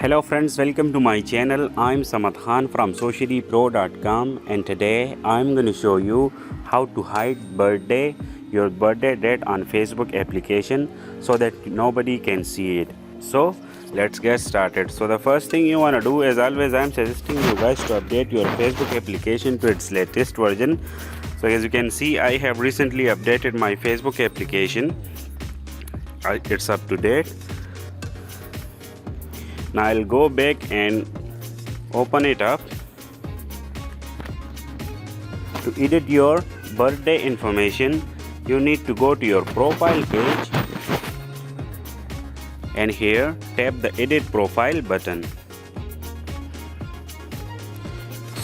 Hello friends, welcome to my channel. I'm Samad Khan from sociallypro.com, and today I'm going to show you how to hide your birthday date on Facebook application so that nobody can see it. So let's get started. So the first thing you want to do, as always, I'm suggesting you guys to update your Facebook application to its latest version. So as you can see, I have recently updated my Facebook application. It's up to date. Now I'll go back and open it up. To edit your birthday information, you need to go to your profile page, and here tap the edit profile button.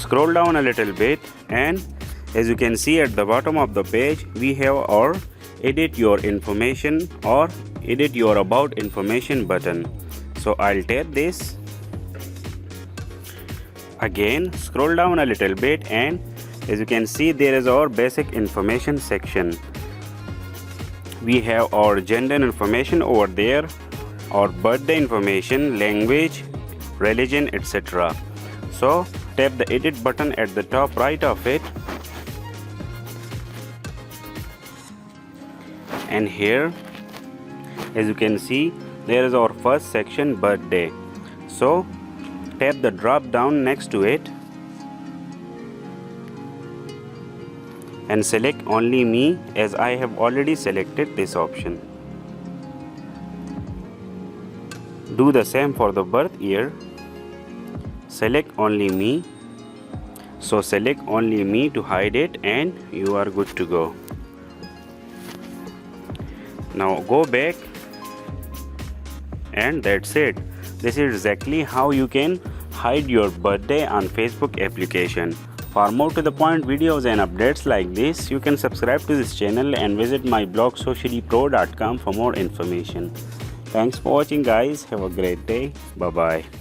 Scroll down a little bit, and as you can see at the bottom of the page, we have our edit your information or edit your about information button. So I'll tap this. Again, scroll down a little bit, and as you can see, there is our basic information section. We have our gender information over there, our birthday information, language, religion, etc. So tap the edit button at the top right of it, and here, as you can see, there is our first section, birthday. So tap the drop down next to it and select only me, as I have already selected this option. Do the same for the birth year. Select only me. So select only me to hide it, and you are good to go. Now go back, and that's it. This is exactly how you can hide your birthday on Facebook application. For more to the point videos and updates like this, you can subscribe to this channel and visit my blog sociallypro.com for more information. Thanks for watching guys. Have a great day. Bye bye.